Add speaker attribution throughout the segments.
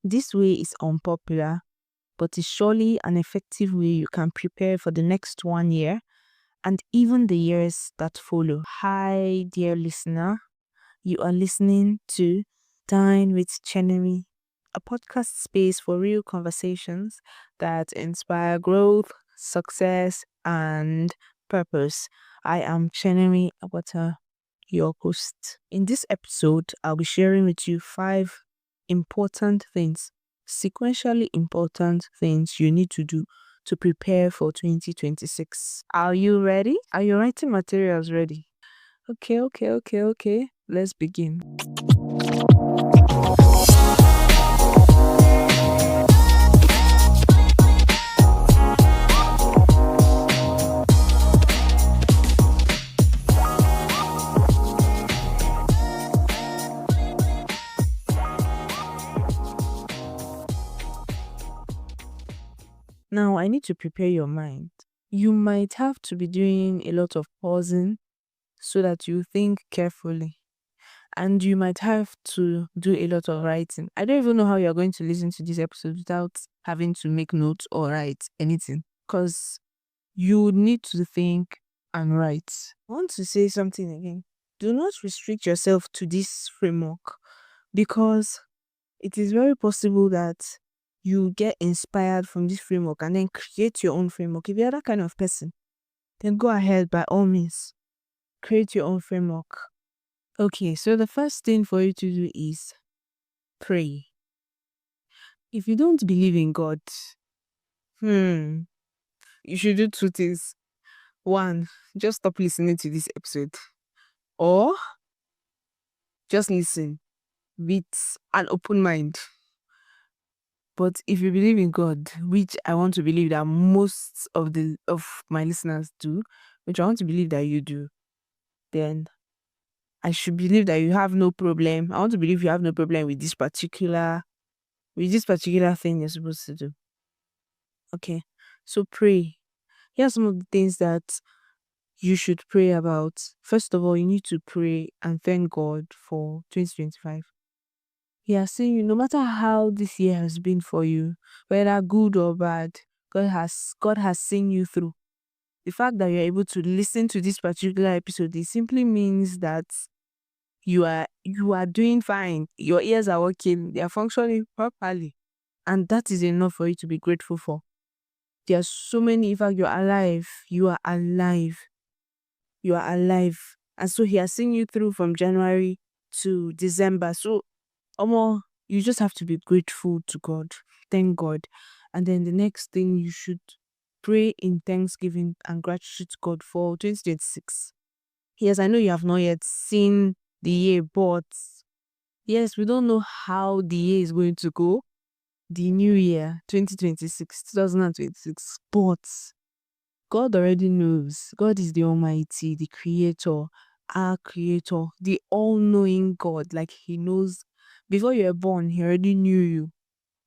Speaker 1: This way is unpopular, but it's surely an effective way you can prepare for the next 1 year and even the years that follow. Hi, dear listener. You are listening to Dine with Chenemi, a podcast space for real conversations that inspire growth, success, and purpose. I am Chenemi Agbata, your host. In this episode, I'll be sharing with you 5 important things, sequentially important things you need to do to prepare for 2026. Are you ready? Are your writing materials ready? Okay. Let's begin. Now, I need to prepare your mind. You might have to be doing a lot of pausing so that you think carefully. And you might have to do a lot of writing. I don't even know how you're going to listen to this episode without having to make notes or write anything. Because you would need to think and write. I want to say something again. Do not restrict yourself to this framework because it is very possible that you get inspired from this framework and then create your own framework. If you're that kind of person, then go ahead by all means. Create your own framework. Okay, so the first thing for you to do is pray. If you don't believe in God, you should do 2 things. 1, just stop listening to this episode. Or just listen with an open mind. But if you believe in God, which I want to believe that most of my listeners do, which I want to believe that you do, then I should believe that you have no problem. I want to believe you have no problem with this particular thing you're supposed to do. Okay, so pray. Here are some of the things that you should pray about. First of all, you need to pray and thank God for 2025. He has seen you, no matter how this year has been for you, whether good or bad, God has seen you through. The fact that you're able to listen to this particular episode, it simply means that you are doing fine. Your ears are working, they are functioning properly. And that is enough for you to be grateful for. There are so many, in fact, you're alive. You are alive. You are alive. And so he has seen you through from January to December. So you just have to be grateful to God. Thank God. And then the next thing, you should pray in thanksgiving and gratitude to God for 2026. Yes, I know you have not yet seen the year, but yes, we don't know how the year is going to go. The new year, 2026, but God already knows. God is the Almighty, the Creator, our Creator, the all-knowing God. Like He knows. Before you were born, He already knew you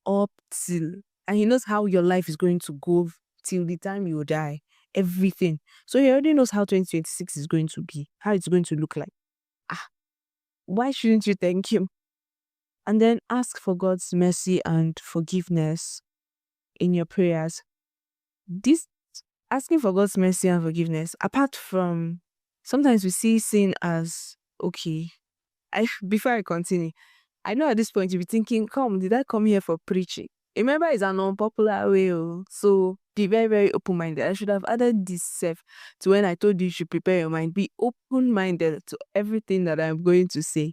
Speaker 1: up till, and He knows how your life is going to go till the time you die. Everything. So He already knows how 2026 is going to be, how it's going to look like. Why shouldn't you thank Him? And then ask for God's mercy and forgiveness in your prayers. This asking for God's mercy and forgiveness, apart from, sometimes we see sin as, okay, before I continue, I know at this point you'll be thinking, did I come here for preaching? Remember, it's an unpopular way, so be very, very open-minded. I should have added this self to when I told you should prepare your mind. Be open-minded to everything that I'm going to say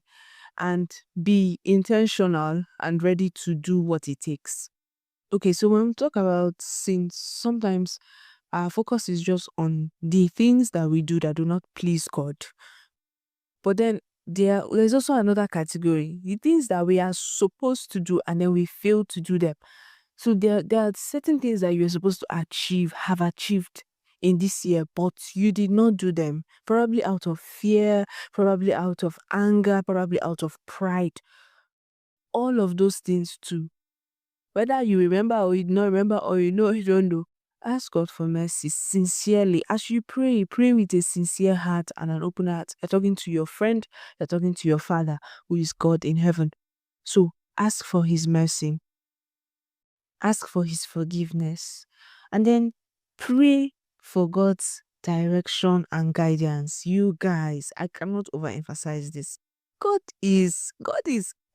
Speaker 1: and be intentional and ready to do what it takes. Okay, so when we talk about sins, sometimes our focus is just on the things that we do that do not please God. But then there's also another category, the things that we are supposed to do and then we fail to do them. So there are certain things that you're supposed to have achieved in this year, but you did not do them. Probably out of fear, probably out of anger, probably out of pride. All of those things too. Whether you remember or you don't remember, or you don't know, ask God for mercy sincerely. As you pray with a sincere heart and an open heart. You're talking to your friend, you're talking to your Father, who is God in heaven. So ask for His mercy. ask for his forgiveness, and then pray for God's direction and guidance. You guys, I cannot overemphasize this. God is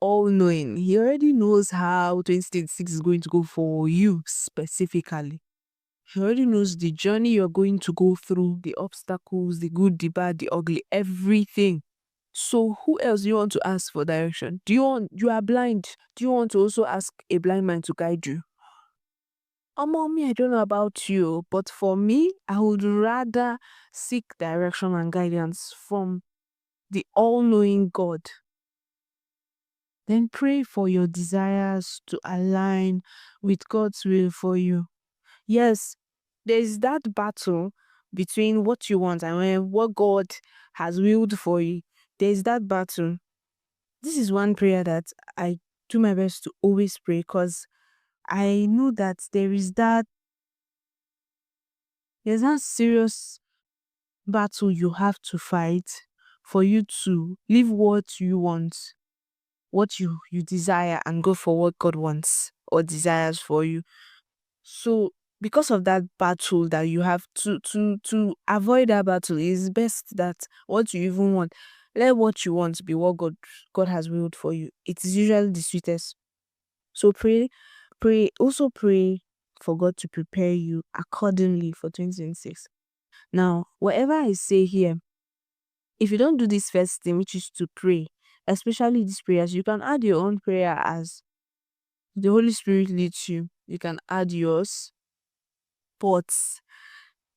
Speaker 1: all knowing. He already knows how 2026 is going to go for you specifically. He already knows the journey you're going to go through, the obstacles, the good, the bad, the ugly, everything. So who else do you want to ask for direction? You are blind. Do you want to also ask a blind man to guide you? Mommy, I don't know about you, but for me, I would rather seek direction and guidance from the all-knowing God. Then pray for your desires to align with God's will for you. Yes, there's that battle between what you want and what God has willed for you. There's that battle. This is one prayer that I do my best to always pray, because I know that there's that serious battle you have to fight for you to live what you want, what you desire, and go for what God wants or desires for you. So because of that battle that you have to avoid that battle, it's best that what you even want, let what you want be what God has willed for you. It is usually the sweetest. So also pray for God to prepare you accordingly for 2026. Now, whatever I say here, if you don't do this first thing, which is to pray, especially these prayers, you can add your own prayer as the Holy Spirit leads you. You can add yours. But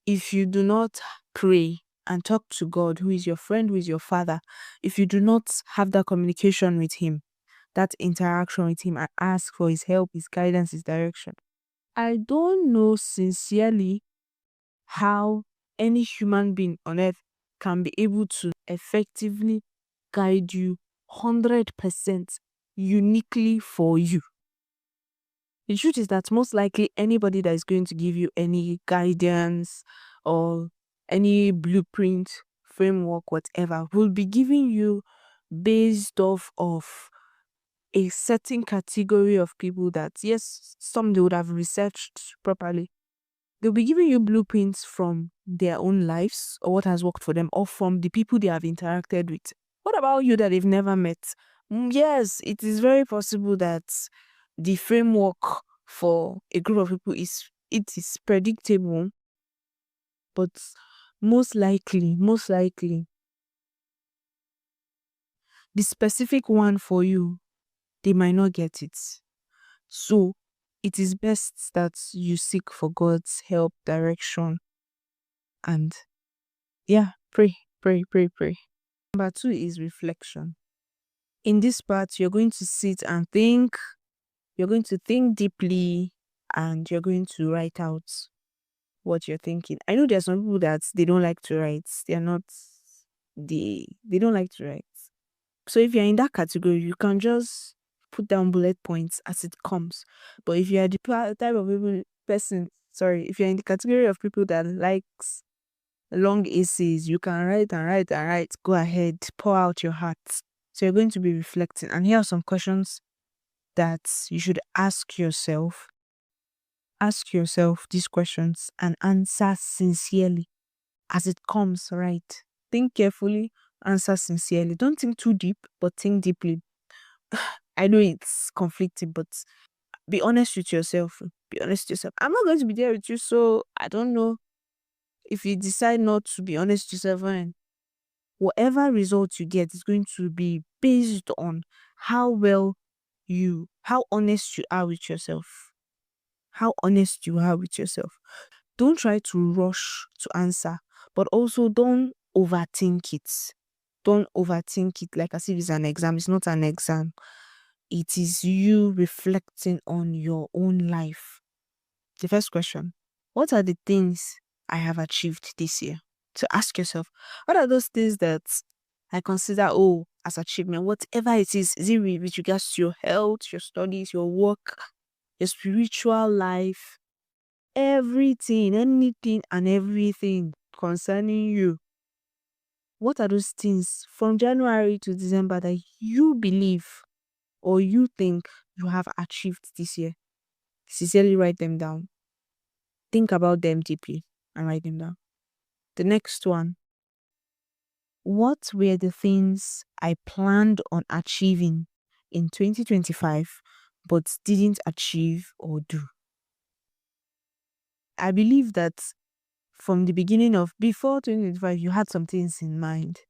Speaker 1: if you do not pray and talk to God, who is your friend, who is your father, if you do not have that communication with him, that interaction with him, and ask for his help, his guidance, his direction, I don't know sincerely how any human being on earth can be able to effectively guide you 100% uniquely for you. The truth is that most likely anybody that is going to give you any guidance or any blueprint, framework, whatever, will be giving you based off of a certain category of people that, yes, some they would have researched properly. They'll be giving you blueprints from their own lives or what has worked for them, or from the people they have interacted with. What about you that they've never met? Yes, it is very possible that the framework for a group of people is predictable, but most likely, the specific one for you, they might not get it. So it is best that you seek for God's help, direction, and pray. Number 2 is reflection. In this part, you're going to sit and think. You're going to think deeply, and you're going to write out what you're thinking. I know there's some people that they don't like to write. They don't like to write. So if you're in that category, you can just put down bullet points as it comes. But if you're the type of if you're in the category of people that likes long essays, you can write and write and write. Go ahead, pour out your heart. So you're going to be reflecting. And here are some questions that you should ask yourself. Ask yourself these questions and answer sincerely as it comes, right? Think carefully, answer sincerely. Don't think too deep, but think deeply. I know it's conflicting, but be honest with yourself. Be honest with yourself. I'm not going to be there with you, so I don't know. If you decide not to be honest with yourself, and whatever result you get is going to be based on how honest you are with yourself. How honest you are with yourself. Don't try to rush to answer, but also don't overthink it. Don't overthink it like as if it's an exam. It's not an exam. It is you reflecting on your own life. The first question: what are the things I have achieved this year? To ask yourself, what are those things that I consider as achievement? Whatever it is it with regards to your health, your studies, your work, your spiritual life, everything, anything and everything concerning you? What are those things from January to December that you believe or you think you have achieved this year? Sincerely write them down. Think about them deeply and write them down. The next one, what were the things I planned on achieving in 2025 but didn't achieve or do? I believe that from the beginning of before 2025, you had some things in mind.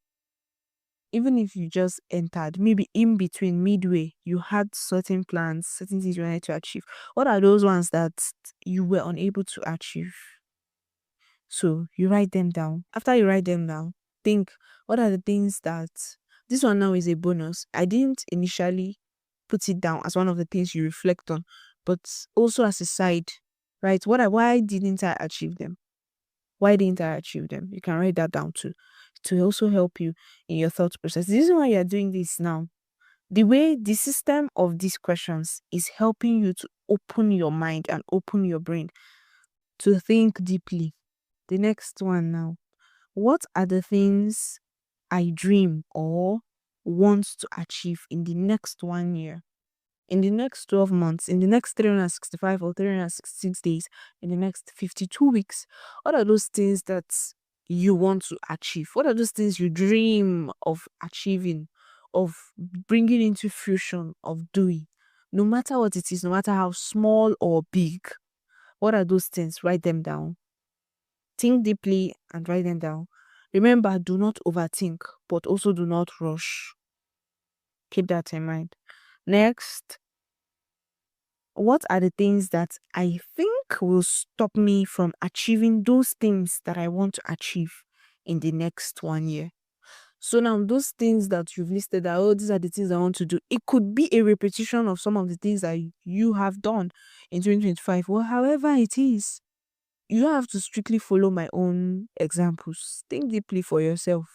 Speaker 1: Even if you just entered, maybe in between, midway, you had certain plans, certain things you wanted to achieve. What are those ones that you were unable to achieve? So you write them down. After you write them down, think, what are the things that this one now is a bonus. I didn't initially put it down as one of the things you reflect on, but also as a side, right? Why didn't I achieve them? Why didn't I achieve them? You can write that down too, to also help you in your thought process. The reason why you're doing this now, the way the system of these questions is helping you to open your mind and open your brain to think deeply. The next one now. What are the things I dream or want to achieve in the next 1 year? In the next 12 months, in the next 365 or 366 days, in the next 52 weeks, what are those things that you want to achieve? What are those things you dream of achieving, of bringing into fruition, of doing? No matter what it is, no matter how small or big, what are those things? Write them down. Think deeply and write them down. Remember, do not overthink, but also do not rush. Keep that in mind. Next, what are the things that I think will stop me from achieving those things that I want to achieve in the next 1 year? So now those things that you've listed that, oh, these are the things I want to do. It could be a repetition of some of the things that you have done in 2025. Well, however it is, you don't have to strictly follow my own examples. Think deeply for yourself.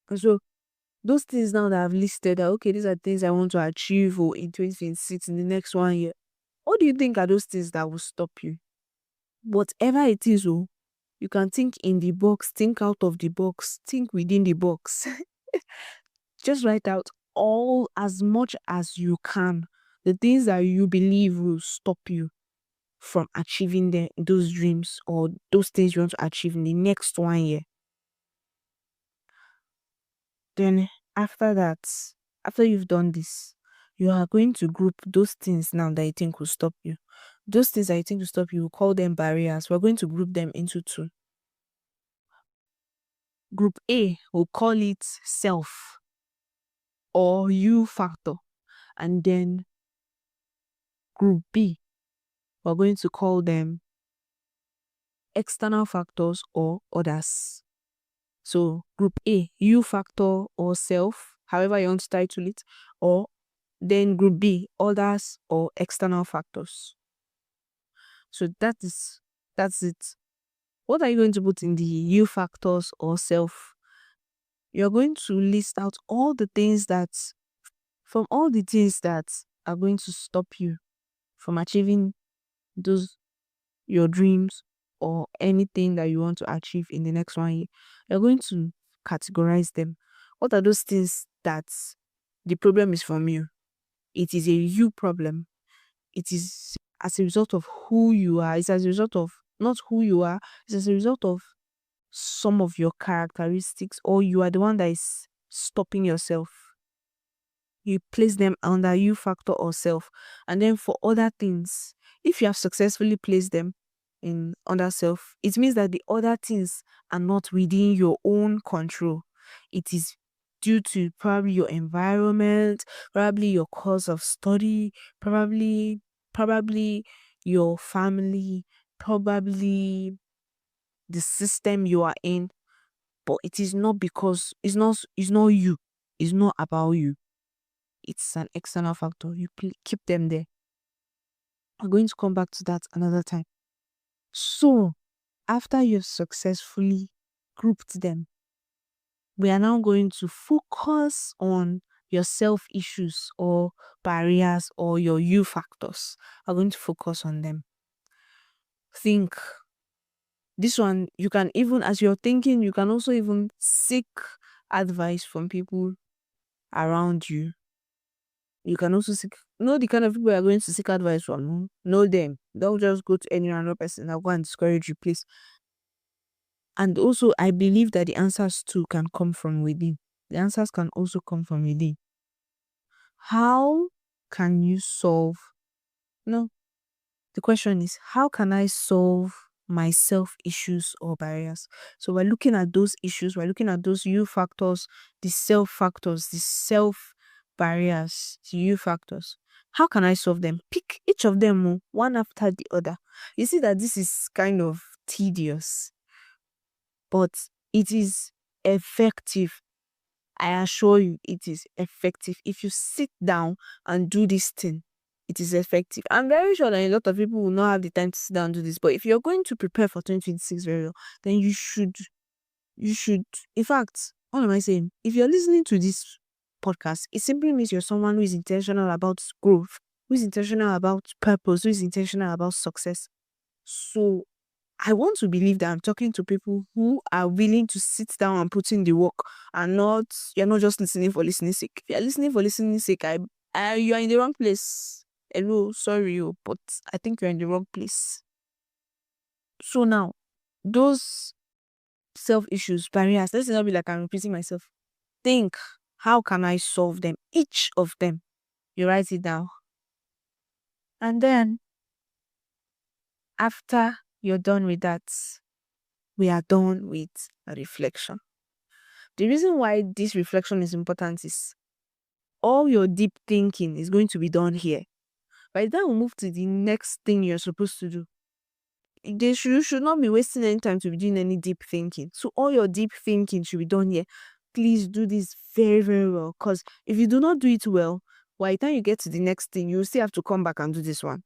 Speaker 1: And so those things now that I've listed, that okay, these are things I want to achieve or in 2026 in the next 1 year. What do you think are those things that will stop you? Whatever it is, you can think in the box, think out of the box, think within the box. Just write out all as much as you can, the things that you believe will stop you from achieving those dreams or those things you want to achieve in the next 1 year. Then after that, after you've done this, you are going to group those things now that you think will stop you. Those things that you think will stop you, we'll call them barriers. We're going to group them into two. Group A, we'll call it self or you factor. And then group B, we're going to call them external factors or others. So group A, you factor or self, however you want to title it, or then group B, others or external factors. So that's it. What are you going to put in the you factors or self? You're going to list out all the things that are going to stop you from achieving your dreams or anything that you want to achieve in the next 1 year. You're going to categorize them. What are those things that the problem is from you? It is a you problem. It is as a result of who you are. It's as a result of not who you are. It's as a result of some of your characteristics, or you are the one that is stopping yourself. You place them under you factor or self. And then for other things, if you have successfully placed them in under self, it means that the other things are not within your own control. It is due to probably your environment, probably your course of study, probably your family, probably the system you are in. But it is not because it's not you. It's not about you. It's an external factor. You keep them there. I'm going to come back to that another time. So, after you've successfully grouped them, we are now going to focus on your self issues or barriers or your you factors. I'm going to focus on them. Think. This one, you can even, as you're thinking, you can also even seek advice from people around you. You can also seek know the kind of people you are going to seek advice from. Know them. Don't just go to any random person that go and discourage you, please. And also, I believe that the answers too can come from within. The answers can also come from within. How can you solve? No. The question is, how can I solve my self issues or barriers? So we're looking at those issues, we're looking at those you factors, the self barriers, the you factors. How can I solve them? Pick each of them one after the other. You see that this is kind of tedious, but it is effective. I assure you, it is effective. If you sit down and do this thing, it is effective. I'm very sure that a lot of people will not have the time to sit down and do this. But if you're going to prepare for 2026 very well, then you should, in fact, what am I saying? If you're listening to this podcast, it simply means you're someone who is intentional about growth, who is intentional about purpose, who is intentional about success. So I want to believe that I'm talking to people who are willing to sit down and put in the work, and you're not just listening for listening sake. If you're listening for listening sake, you are in the wrong place. Hello, sorry, but I think you're in the wrong place. So now, those self issues, barriers, let's not be like I'm repeating myself. Think, how can I solve them? Each of them. You write it down. And then, after you're done with that, we are done with a reflection. The reason why this reflection is important is all your deep thinking is going to be done here. By the time we move to the next thing you're supposed to do, you should not be wasting any time to be doing any deep thinking. So all your deep thinking should be done here. Please do this very, very well. Because if you do not do it well, by the time you get to the next thing, you still have to come back and do this one.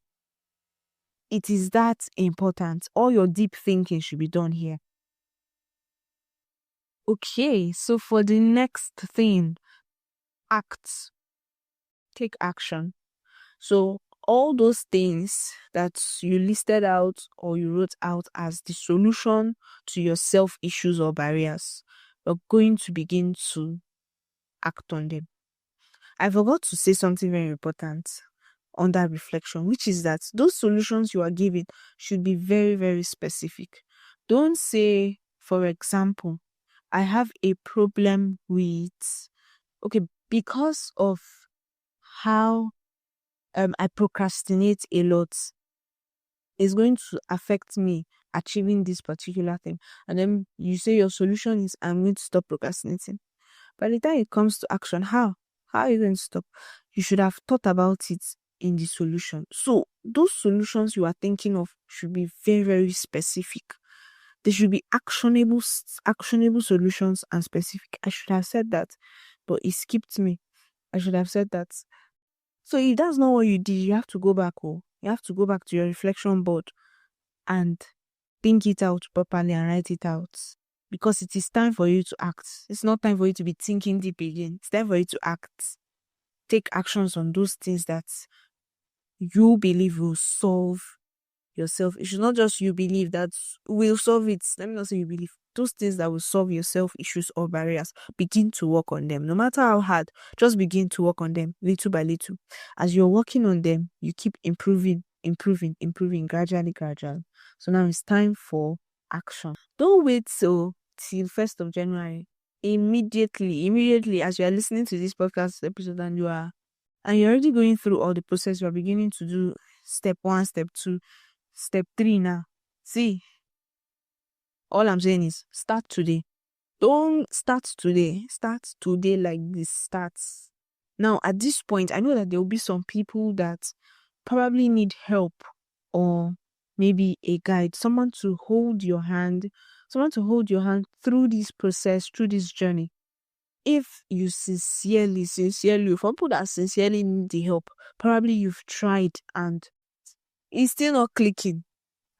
Speaker 1: It is that important. All your deep thinking should be done here. Okay, so for the next thing, act. Take action. So all those things that you listed out or you wrote out as the solution to your self issues or barriers, we're going to begin to act on them. I forgot to say something very important on that reflection, which is that those solutions you are giving should be very, very specific. Don't say, for example, I have a problem with, because of how I procrastinate a lot, is going to affect me achieving this particular thing. And then you say your solution is, I'm going to stop procrastinating. By the time it comes to action, how are you going to stop? You should have thought about it in the solution. So those solutions you are thinking of should be very, very specific. They should be actionable solutions and specific. I should have said that, but it skipped me. I should have said that. So if that's not what you did, you have to go back. You have to go back to your reflection board and think it out properly and write it out. Because it is time for you to act. It's not time for you to be thinking deep again. It's time for you to act. Take actions on those things that you believe will solve yourself. It should not just you believe that will solve it. Let me not say you believe. Those things that will solve your self issues or barriers, begin to work on them. No matter how hard, just begin to work on them little by little. As you're working on them, you keep improving, gradually. So now it's time for action. Don't wait till 1st of January. Immediately as you are listening to this podcast episode and you're already going through all the process, you are beginning to do step 1, step 2, step 3 now. See, all I'm saying is start today. Don't start today. Start today like this starts. Now, at this point, I know that there will be some people that probably need help or maybe a guide, someone to hold your hand through this process, through this journey. If you sincerely, for people that sincerely need the help, probably you've tried and it's still not clicking.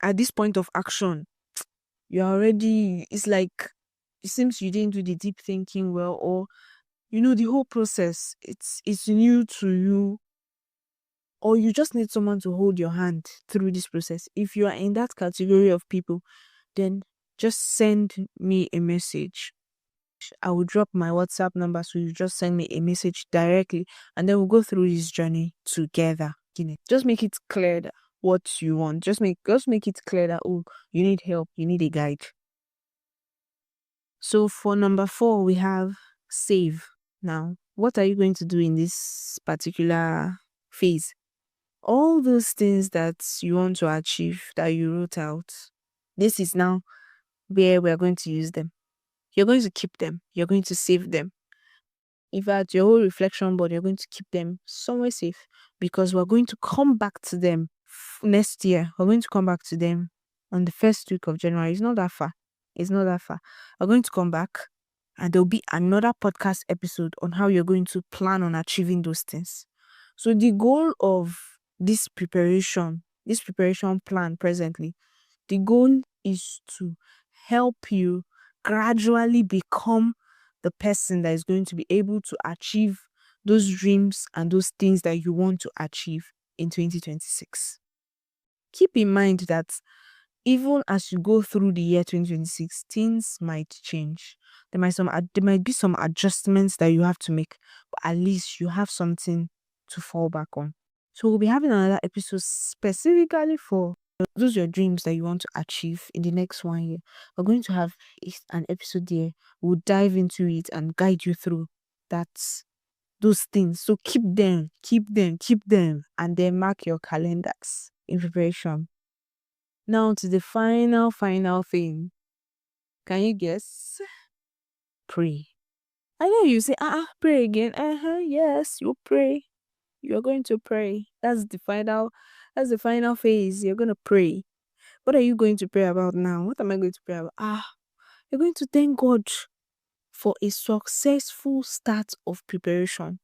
Speaker 1: At this point of action, it's like, it seems you didn't do the deep thinking well, or, the whole process, it's new to you, or you just need someone to hold your hand through this process. If you are in that category of people, then just send me a message. I will drop my WhatsApp number, so you just send me a message directly, and then we'll go through this journey together. Just make it clear that what you want. Just make it clear that, oh, you need help, you need a guide. So for number 4, we have save. Now, what are you going to do in this particular phase? All those things that you want to achieve that you wrote out, this is now where we are going to use them. You're going to keep them. You're going to save them. In fact, your whole reflection board, you're going to keep them somewhere safe, because we're going to come back to them next year. We're going to come back to them on the first week of January. It's not that far. We're going to come back, and there'll be another podcast episode on how you're going to plan on achieving those things. So the goal of this preparation plan presently, the goal is to help you gradually become the person that is going to be able to achieve those dreams and those things that you want to achieve in 2026. Keep in mind that even as you go through the year 2026, things might change. There might be some adjustments that you have to make, but at least you have something to fall back on. So we'll be having another episode specifically for those your dreams that you want to achieve in the next 1 year. We're going to have an episode there. We'll dive into it and guide you through those things. So keep them, and then mark your calendars in preparation. Now to the final thing. Can you guess? Pray. I know you say, pray again. Yes, you pray. You're going to pray. That's the final phase. You're going to pray. What are you going to pray about now? What am I going to pray about? You're going to thank God for a successful start of preparation.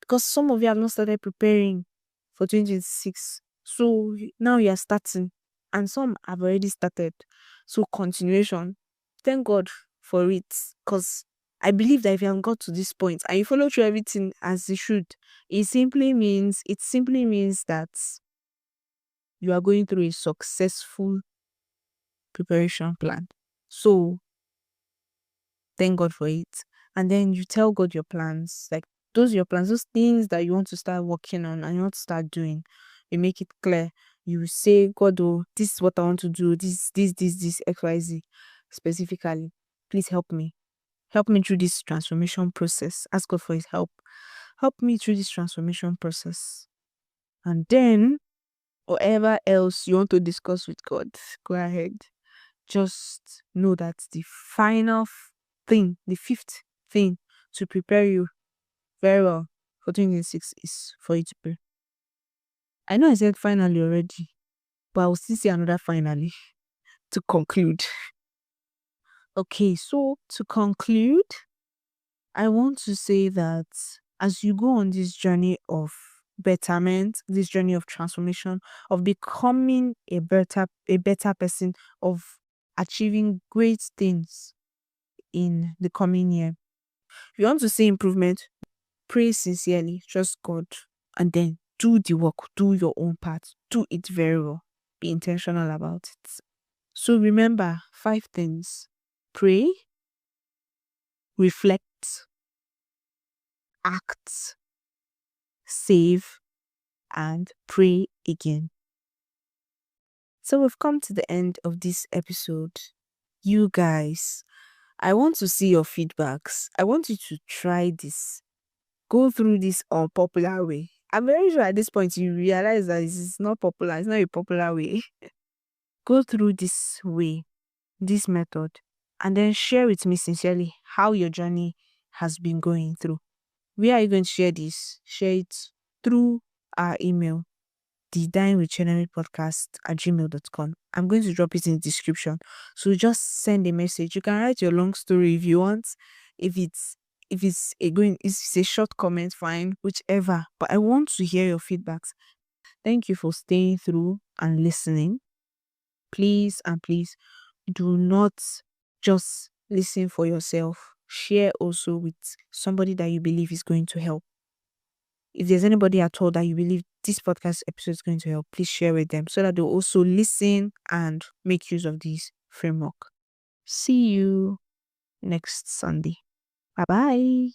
Speaker 1: Because some of you have not started preparing for 2026. So now you are starting, and some have already started. So continuation. Thank God for it. Because I believe that if you have got to this point and you follow through everything as you should, it simply means that you are going through a successful preparation plan. So thank God for it. And then you tell God your plans. Like those things that you want to start working on and you want to start doing. You make it clear. You say, God, this is what I want to do. This, XYZ specifically. Please help me. Help me through this transformation process. Ask God for his help. Help me through this transformation process. And then, whatever else you want to discuss with God, go ahead. Just know that the final thing, the 5th thing to prepare you very well for 2026 is for you to pray. I know I said finally already, but I will still say another finally to conclude. Okay, so to conclude, I want to say that as you go on this journey of betterment, this journey of transformation, of becoming a better person, of achieving great things in the coming year, if you want to see improvement, pray sincerely, trust God, and then do the work, do your own part, do it very well, be intentional about it. So remember 5 things: pray, reflect, act, save, and pray again. So we've come to the end of this episode. You guys, I want to see your feedbacks. I want you to try this. Go through this unpopular way. I'm very sure at this point you realize that this is not popular. It's not a popular way. Go through this way, this method, and then share with me sincerely how your journey has been going through. Where are you going to share this? Share it through our email, thedinewithchenemipodcast@gmail.com. I'm going to drop it in the description. So just send a message. You can write your long story if you want. If it's a short comment, fine, whichever. But I want to hear your feedbacks. Thank you for staying through and listening. Please do not just listen for yourself. Share also with somebody that you believe is going to help. If there's anybody at all that you believe this podcast episode is going to help, please share with them so that they'll also listen and make use of this framework. See you next Sunday. Bye bye.